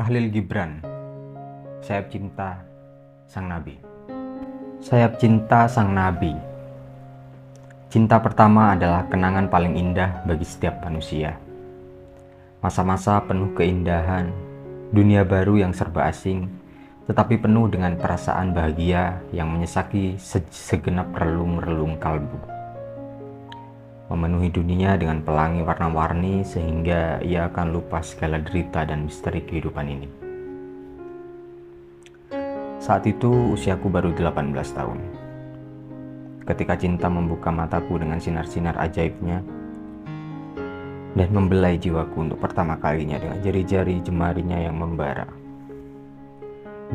Khalil Gibran, Sayap Cinta Sang Nabi. Sayap Cinta Sang Nabi. Cinta pertama adalah kenangan paling indah bagi setiap manusia. Masa-masa penuh keindahan, dunia baru yang serba asing, tetapi penuh dengan perasaan bahagia yang menyesaki segenap relung-relung kalbu. Memenuhi dunia dengan pelangi warna-warni sehingga ia akan lupa segala derita dan misteri kehidupan ini. Saat itu usiaku baru 18 tahun. Ketika cinta membuka mataku dengan sinar-sinar ajaibnya dan membelai jiwaku untuk pertama kalinya dengan jari-jari jemarinya yang membara.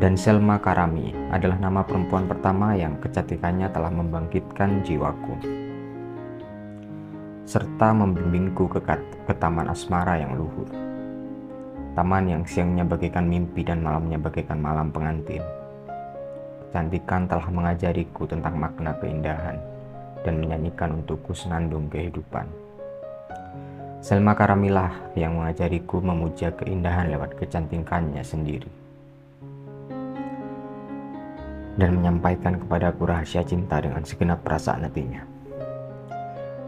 Dan Selma Karami adalah nama perempuan pertama yang kecantikannya telah membangkitkan jiwaku, serta membimbingku ke taman asmara yang luhur. Taman yang siangnya bagaikan mimpi dan malamnya bagaikan malam pengantin. Kecantikan telah mengajariku tentang makna keindahan dan menyanyikan untukku senandung kehidupan. Selma Karamilah yang mengajariku memuja keindahan lewat kecantikannya sendiri dan menyampaikan kepadaku rahasia cinta dengan segenap perasaan hatinya.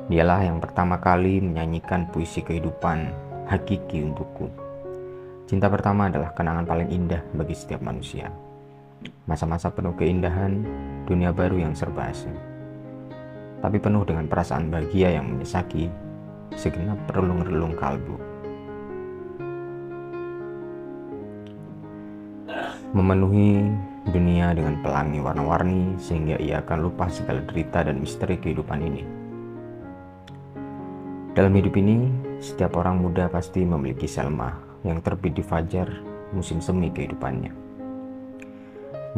Dialah yang pertama kali menyanyikan puisi kehidupan hakiki untukku. Cinta pertama adalah kenangan paling indah bagi setiap manusia. Masa-masa penuh keindahan, dunia baru yang serba asing, tapi penuh dengan perasaan bahagia yang menyesaki segenap relung-relung kalbu. Memenuhi dunia dengan pelangi warna-warni sehingga ia akan lupa segala derita dan misteri kehidupan ini. Dalam hidup ini, setiap orang muda pasti memiliki Selma yang terbit di fajar musim semi kehidupannya.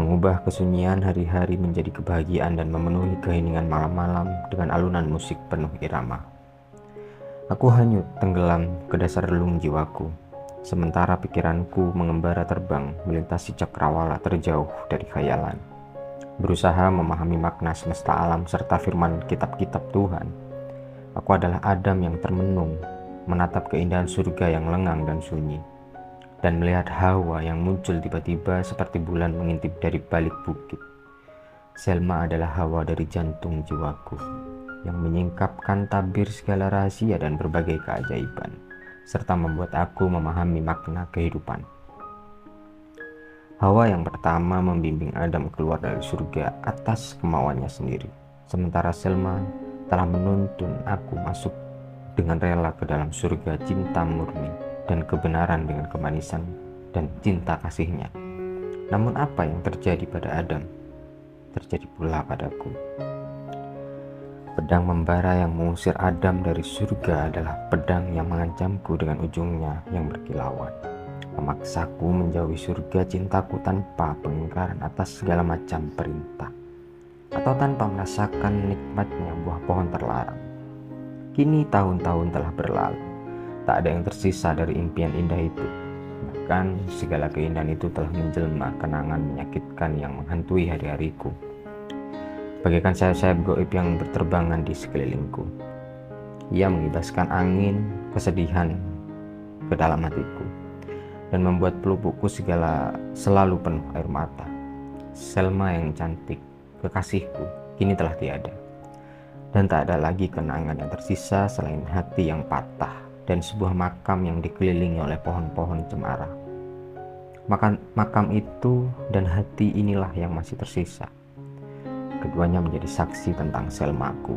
Mengubah kesunyian hari-hari menjadi kebahagiaan dan memenuhi keheningan malam-malam dengan alunan musik penuh irama. Aku hanyut tenggelam ke dasar relung jiwaku, sementara pikiranku mengembara terbang melintasi cakrawala terjauh dari khayalan, berusaha memahami makna semesta alam serta firman kitab-kitab Tuhan. Aku adalah Adam yang termenung, menatap keindahan surga yang lengang dan sunyi, dan melihat Hawa yang muncul tiba-tiba seperti bulan mengintip dari balik bukit. Selma adalah Hawa dari jantung jiwaku, yang menyingkapkan tabir segala rahasia dan berbagai keajaiban, serta membuat aku memahami makna kehidupan. Hawa yang pertama membimbing Adam keluar dari surga atas kemauannya sendiri, sementara Selma telah menuntun aku masuk dengan rela ke dalam surga cinta murni dan kebenaran dengan kemanisan dan cinta kasihnya. Namun apa yang terjadi pada Adam, terjadi pula padaku. Pedang membara yang mengusir Adam dari surga adalah pedang yang mengancamku dengan ujungnya yang berkilauan, memaksaku menjauhi surga cintaku tanpa pengingkaran atas segala macam perintah, atau tanpa merasakan nikmatnya buah pohon terlarang. Kini tahun-tahun telah berlalu, tak ada yang tersisa dari impian indah itu. Bahkan segala keindahan itu telah menjelma kenangan menyakitkan yang menghantui hari-hariku, bagaikan sayap-sayap goib yang berterbangan di sekelilingku. Ia mengibaskan angin kesedihan ke dalam hatiku dan membuat pelupukku selalu penuh air mata. Selma yang cantik, kekasihku, kini telah tiada, dan tak ada lagi kenangan yang tersisa selain hati yang patah dan sebuah makam yang dikelilingi oleh pohon-pohon cemara. Makam itu dan hati inilah yang masih tersisa. Keduanya menjadi saksi tentang Selmaku.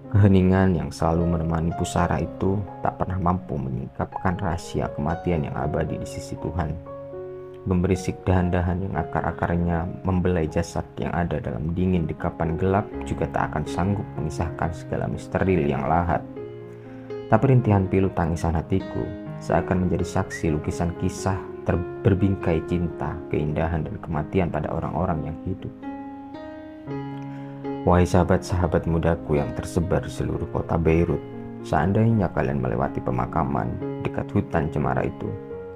Keheningan yang selalu menemani pusara itu tak pernah mampu menyingkapkan rahasia kematian yang abadi di sisi Tuhan. Memberisik dahan-dahan yang akar-akarnya membelai jasad yang ada dalam dingin dekapan gelap juga tak akan sanggup mengisahkan segala misteri liang lahat. Tapi rintihan pilu tangisan hatiku seakan menjadi saksi lukisan kisah berbingkai cinta, keindahan, dan kematian pada orang-orang yang hidup. Wahai sahabat-sahabat mudaku yang tersebar di seluruh kota Beirut, seandainya kalian melewati pemakaman dekat hutan cemara itu,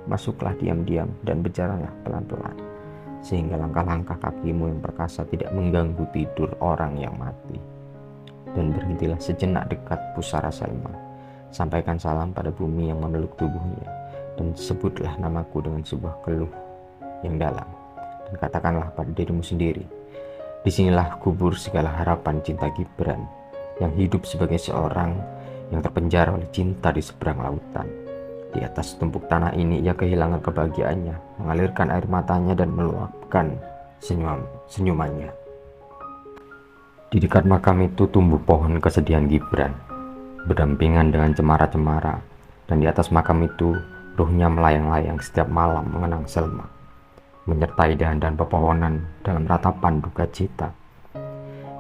masuklah diam-diam dan berjalanlah pelan-pelan, sehingga langkah-langkah kakimu yang perkasa tidak mengganggu tidur orang yang mati. Dan berhentilah sejenak dekat pusara Selma. Sampaikan salam pada bumi yang memeluk tubuhnya, dan sebutlah namaku dengan sebuah keluh yang dalam, dan katakanlah pada dirimu sendiri, disinilah kubur segala harapan cinta Gibran yang hidup sebagai seorang yang terpenjara oleh cinta di seberang lautan. Di atas tumpuk tanah ini ia kehilangan kebahagiaannya, mengalirkan air matanya dan meluapkan senyumannya. Di dekat makam itu tumbuh pohon kesedihan Gibran, berdampingan dengan cemara-cemara, dan di atas makam itu ruhnya melayang-layang setiap malam mengenang Selma, menyertai dahan-dahan pepohonan dalam ratapan duka cita,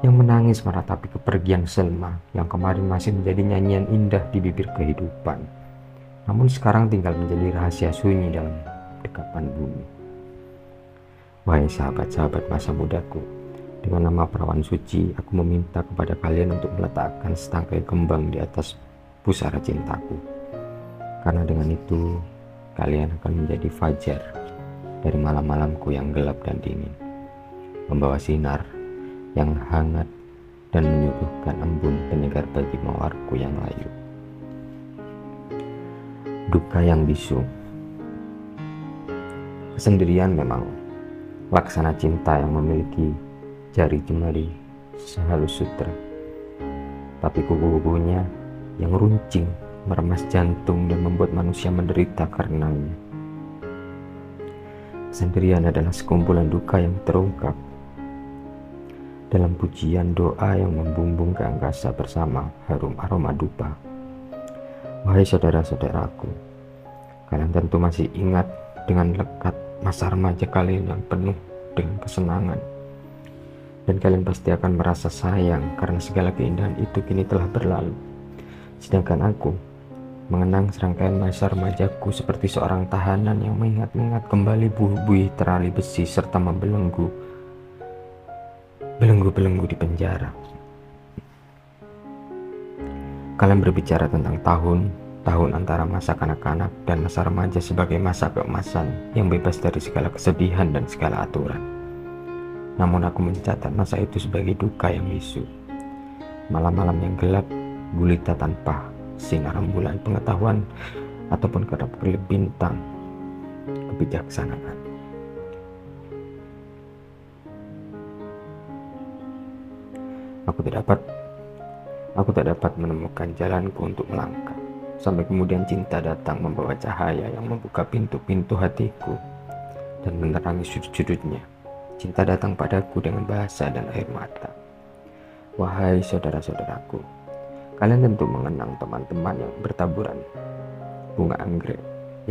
yang menangis meratapi kepergian Selma yang kemarin masih menjadi nyanyian indah di bibir kehidupan, namun sekarang tinggal menjadi rahasia sunyi dalam dekapan bumi. Wahai sahabat-sahabat masa mudaku, dengan nama perawan suci, aku meminta kepada kalian untuk meletakkan setangkai kembang di atas pusara cintaku. Karena dengan itu, kalian akan menjadi fajar dari malam-malamku yang gelap dan dingin, membawa sinar yang hangat dan menyuguhkan embun penyegar bagi mawarku yang layu. Duka yang bisu. Kesendirian memang laksana cinta yang memiliki jari jemari sehalus sutra, tapi kuku-kukunya yang runcing meremas jantung dan membuat manusia menderita karenanya. Kesendirian adalah sekumpulan duka yang terungkap dalam pujian doa yang membumbung ke angkasa bersama harum aroma dupa. Wahai saudara-saudaraku, kalian tentu masih ingat dengan lekat masa remaja kalian yang penuh dengan kesenangan, dan kalian pasti akan merasa sayang karena segala keindahan itu kini telah berlalu. Sedangkan aku mengenang serangkaian masa remajaku seperti seorang tahanan yang mengingat-ingat kembali buih-buih terali besi serta membelenggu belenggu di penjara. Kalian berbicara tentang tahun antara masa kanak-kanak dan masa remaja sebagai masa keemasan yang bebas dari segala kesedihan dan segala aturan. Namun aku mencatat masa itu sebagai duka yang bisu, malam-malam yang gelap, gulita tanpa sinar rembulan pengetahuan ataupun kedap-kedip bintang kebijaksanaan. Aku tak dapat menemukan jalanku untuk melangkah, sampai kemudian cinta datang membawa cahaya yang membuka pintu-pintu hatiku dan menerangi sudut-sudutnya. Cinta datang padaku dengan bahasa dan air mata. Wahai saudara-saudaraku, kalian tentu mengenang teman-teman yang bertaburan bunga anggrek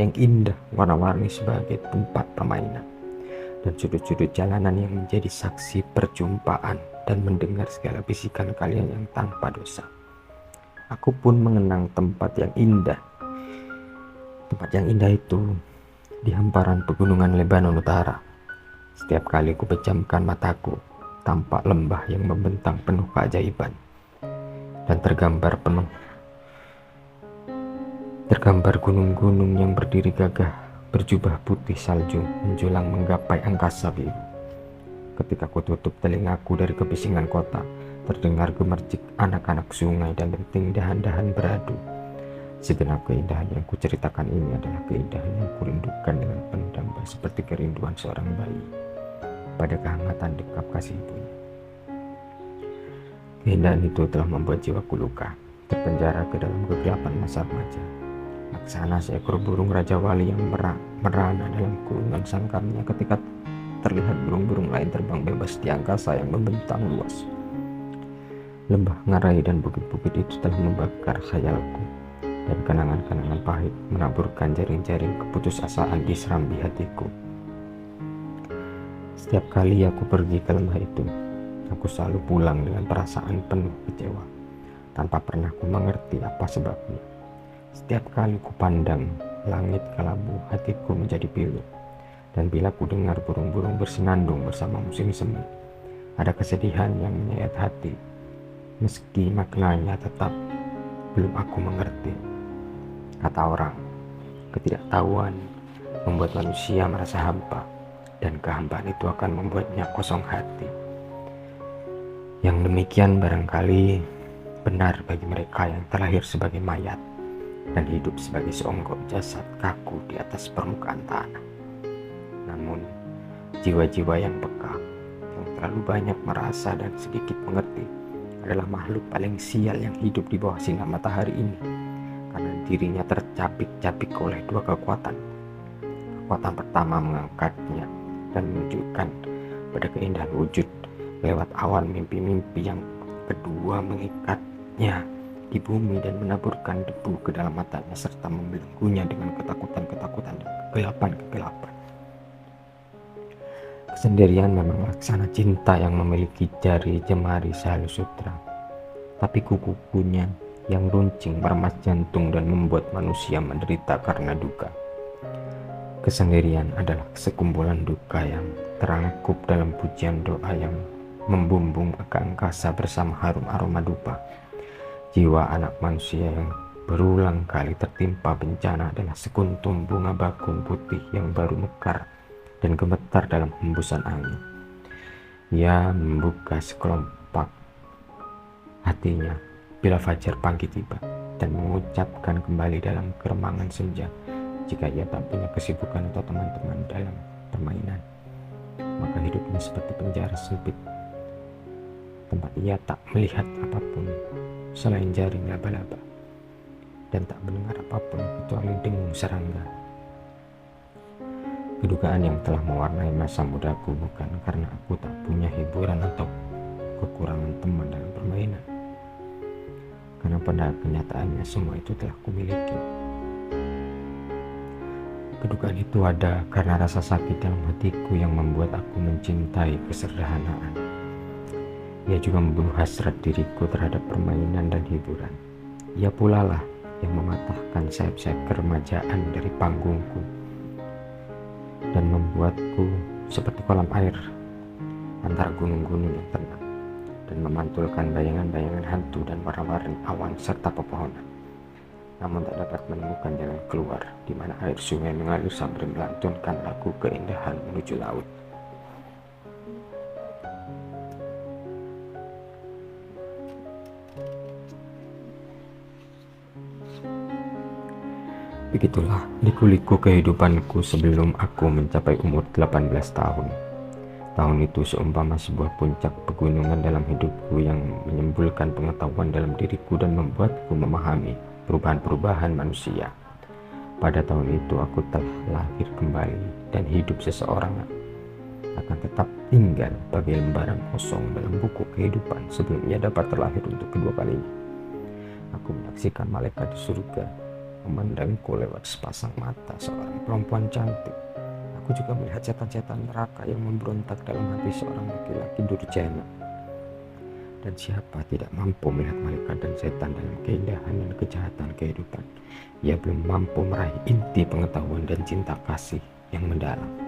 yang indah warna-warni sebagai tempat permainan, dan sudut-sudut jalanan yang menjadi saksi perjumpaan dan mendengar segala bisikan kalian yang tanpa dosa. Aku pun mengenang tempat yang indah. Tempat yang indah itu di hamparan pegunungan Lebanon Utara. Setiap kali ku pejamkan mataku, tampak lembah yang membentang penuh keajaiban, dan tergambar gunung-gunung yang berdiri gagah berjubah putih salju menjulang menggapai angkasa biru. Ketika ku tutup telingaku dari kebisingan kota, terdengar gemercik anak-anak sungai dan denting dahan-dahan beradu. Segenap keindahan yang kuceritakan ini adalah keindahan yang kurindukan dengan penuh damba seperti kerinduan seorang bayi pada kehangatan dekap kasih ibunya. Keindahan itu telah membuat jiwaku luka, terpenjara ke dalam kegelapan masa remaja. Laksana seekor burung Raja Wali yang merana dalam kurungan sangkarnya ketika terlihat burung-burung lain terbang bebas di angkasa yang membentang luas. Lembah ngarai dan bukit-bukit itu telah membakar khayalku, dan kenangan-kenangan pahit menaburkan jaring-jaring keputusasaan di serambi hatiku. Setiap kali aku pergi ke lembah itu, aku selalu pulang dengan perasaan penuh kecewa, tanpa pernah ku mengerti apa sebabnya. Setiap kali ku pandang langit kelabu, hatiku menjadi pilu. Dan bila ku dengar burung-burung bersenandung bersama musim semi, ada kesedihan yang menyayat hati, meski maknanya tetap belum aku mengerti. Kata orang, ketidaktahuan membuat manusia merasa hampa, dan kehampaan itu akan membuatnya kosong hati. Yang demikian barangkali benar bagi mereka yang terlahir sebagai mayat, dan hidup sebagai seonggok jasad kaku di atas permukaan tanah. Namun, jiwa-jiwa yang peka, yang terlalu banyak merasa dan sedikit mengerti, adalah makhluk paling sial yang hidup di bawah sinar matahari ini, karena dirinya tercapik-capik oleh dua kekuatan. Kekuatan pertama mengangkatnya dan menunjukkan pada keindahan wujud lewat awan mimpi-mimpi, yang kedua mengikatnya di bumi dan menaburkan debu ke dalam matanya serta membelenggunya dengan ketakutan-ketakutan dan kegelapan-kegelapan. Kesendirian memang laksana cinta yang memiliki jari jemari sehalus sutra, tapi kuku-kukunya yang runcing meremas jantung dan membuat manusia menderita karena duka. Kesendirian adalah sekumpulan duka yang terangkup dalam pujian doa yang membumbung ke angkasa bersama harum aroma dupa. Jiwa anak manusia yang berulang kali tertimpa bencana adalah sekuntum bunga bakung putih yang baru mekar dan gemetar dalam hembusan angin. Ia membuka sekelompok hatinya bila fajar pagi tiba dan mengucapkan kembali dalam keremangan senja, jika ia tak punya kesibukan atau teman-teman dalam permainan, maka hidupnya seperti penjara sempit, tempat ia tak melihat apapun selain jaring laba-laba dan tak mendengar apapun kecuali dengung serangga. Kedukaan yang telah mewarnai masa mudaku bukan karena aku tak punya hiburan atau kekurangan teman dalam permainan, karena pada kenyataannya semua itu telah kumiliki. Kedukaan itu ada karena rasa sakit dalam hatiku yang membuat aku mencintai kesederhanaan. Ia juga membunuh hasrat diriku terhadap permainan dan hiburan. Ia pula lah yang mematahkan sayap-sayap keremajaan dari panggungku dan membuatku seperti kolam air antara gunung-gunung yang tenang, dan memantulkan bayangan-bayangan hantu dan warna-warni awan serta pepohonan. Namun tak dapat menemukan jalan keluar di mana air sungai mengalir sambil melantunkan lagu keindahan menuju laut. Begitulah liku-liku kehidupanku sebelum aku mencapai umur 18 tahun. Tahun itu seumpama sebuah puncak pegunungan dalam hidupku yang menyembulkan pengetahuan dalam diriku dan membuatku memahami perubahan-perubahan manusia. Pada tahun itu aku telah lahir kembali, dan hidup seseorang akan tetap tinggal bagai lembaran kosong dalam buku kehidupan sebelum ia dapat terlahir untuk kedua kalinya. Aku menyaksikan malaikat di surga memandangku lewat sepasang mata seorang perempuan cantik. Aku juga melihat setan-setan neraka yang memberontak dalam hati seorang laki-laki durjana. Dan siapa tidak mampu melihat malaikat dan setan dalam keindahan dan kejahatan kehidupan? Ia belum mampu meraih inti pengetahuan dan cinta kasih yang mendalam.